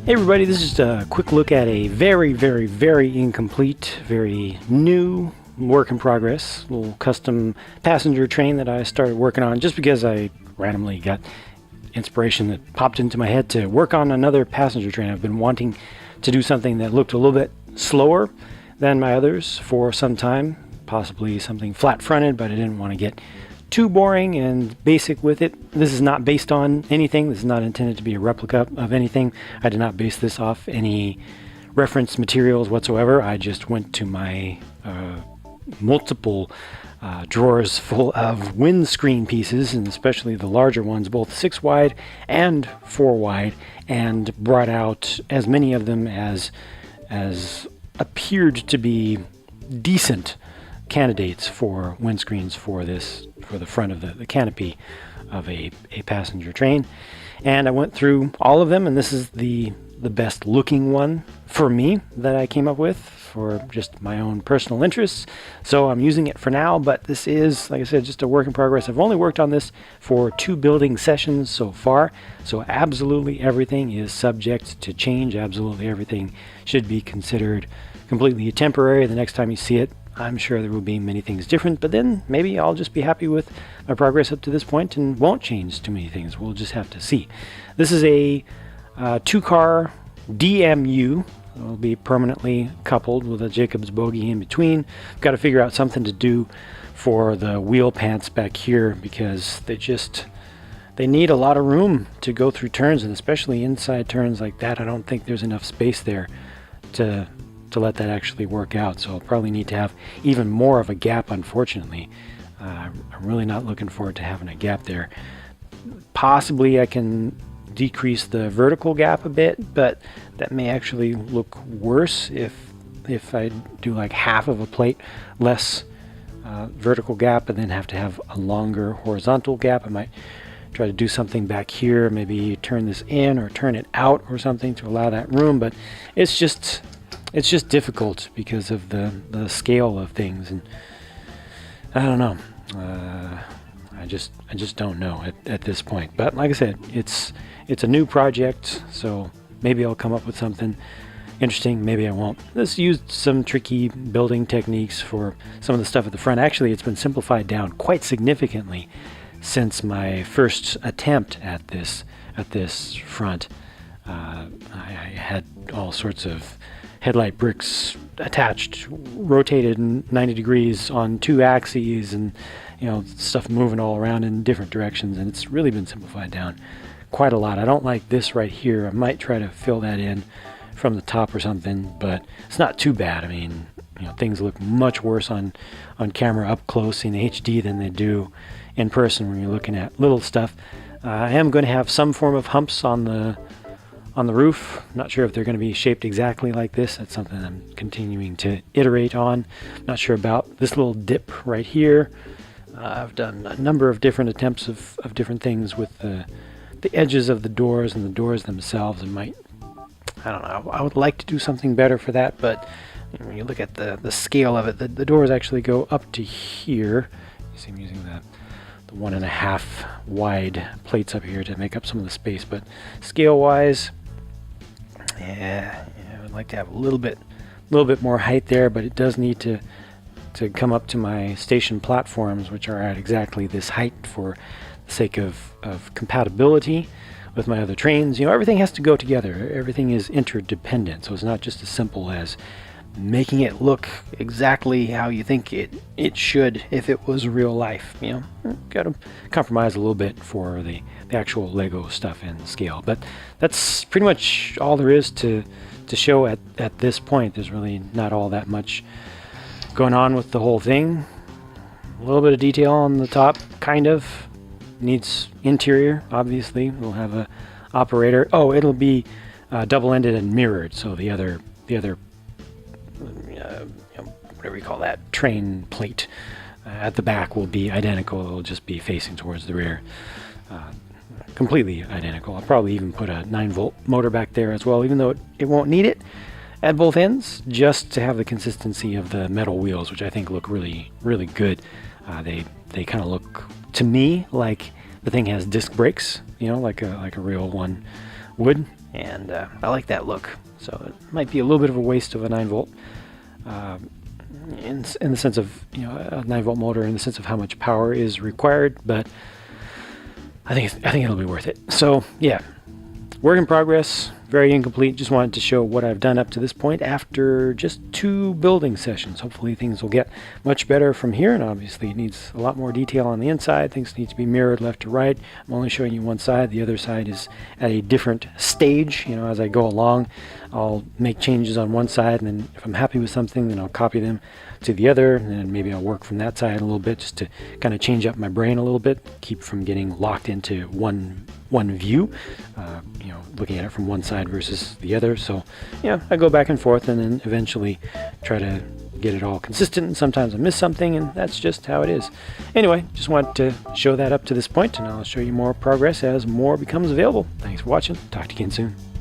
Hey everybody, this is just a quick look at a very incomplete, very new work in progress, little custom passenger train that I started working on just because I randomly got inspiration that popped into my head to work on another passenger train. I've been wanting to do something that looked a little bit slower than my others for some time, possibly something flat-fronted, but I didn't want to get too boring and basic with it. This is not based on anything. This is not intended to be a replica of anything. I did not base this off any reference materials whatsoever. I just went to my multiple drawers full of windscreen pieces, and especially the larger ones, both 6 wide and 4 wide, and brought out as many of them as appeared to be decent candidates for windscreens for the front of the canopy of a passenger train. And I went through all of them, and this is the best looking one for me that I came up with for just my own personal interests. So I'm using it for now, but this is, like I said, just a work in progress. I've only worked on this for 2 building sessions so far, so absolutely everything is subject to change. Absolutely everything should be considered completely temporary. The next time you see it, I'm sure there will be many things different, but then maybe I'll just be happy with my progress up to this point and won't change too many things. We'll just have to see. This is a 2-car DMU. It will be permanently coupled with a Jacob's bogie in between. I've got to figure out something to do for the wheel pants back here because they need a lot of room to go through turns, and especially inside turns like that. I don't think there's enough space there to let that actually work out, so I'll probably need to have even more of a gap, unfortunately. I'm really not looking forward to having a gap there. Possibly I can decrease the vertical gap a bit, but that may actually look worse if I do like half of a plate less vertical gap and then have to have a longer horizontal gap. I might try to do something back here, maybe turn this in or turn it out or something to allow that room, but it's just difficult because of the scale of things, and I don't know. I just don't know at this point. But like I said, it's a new project, so maybe I'll come up with something interesting. Maybe I won't. This used some tricky building techniques for some of the stuff at the front. Actually, it's been simplified down quite significantly since my first attempt at this front. I had all sorts of headlight bricks attached, rotated 90 degrees on 2 axes, and stuff moving all around in different directions, and it's really been simplified down quite a lot. I don't like this right here. I might try to fill that in from the top or something, but it's not too bad. I mean, things look much worse on camera up close in HD than they do in person when you're looking at little stuff. I am going to have some form of humps on the roof. Not sure if they're going to be shaped exactly like this. That's something I'm continuing to iterate on. Not sure about this little dip right here. I've done a number of different attempts of different things with the edges of the doors and the doors themselves. I don't know, I would like to do something better for that, but when you look at the scale of it, the doors actually go up to here. You see I'm using the 1.5 wide plates up here to make up some of the space, but scale wise, yeah, I would like to have a little bit more height there, but it does need to come up to my station platforms, which are at exactly this height for the sake of compatibility with my other trains. Everything has to go together. Everything is interdependent, so it's not just as simple as making it look exactly how you think it should if it was real life. Got to compromise a little bit for the actual Lego stuff and scale, but that's pretty much all there is to show at this point. There's really not all that much going on with the whole thing. A little bit of detail on the top, kind of needs interior. Obviously, we'll have a operator. Oh, it'll be double-ended and mirrored, so the other whatever you call that, train plate at the back will be identical. It'll just be facing towards the rear, completely identical. I'll probably even put a 9-volt motor back there as well, even though it won't need it at both ends, just to have the consistency of the metal wheels, which I think look really good. They kind of look to me like the thing has disc brakes, like a real one would. and I like that look. So it might be a little bit of a waste of a 9-volt in the sense of, you know, a 9-volt motor in the sense of how much power is required, but I think it'll be worth it. So yeah, work in progress, very incomplete. Just wanted to show what I've done up to this point after just 2 building sessions. Hopefully things will get much better from here, and obviously it needs a lot more detail on the inside. Things need to be mirrored left to right. I'm only showing you one side. The other side is at a different stage. You know, as I go along, I'll make changes on one side, and then if I'm happy with something, then I'll copy them to the other, and then maybe I'll work from that side a little bit just to kind of change up my brain a little bit, keep from getting locked into one view, you know, looking at it from one side versus the other. So yeah, I go back and forth, and then eventually try to get it all consistent, and sometimes I miss something, and that's just how it is. Anyway, just wanted to show that up to this point, and I'll show you more progress as more becomes available. Thanks for watching. Talk to you again soon.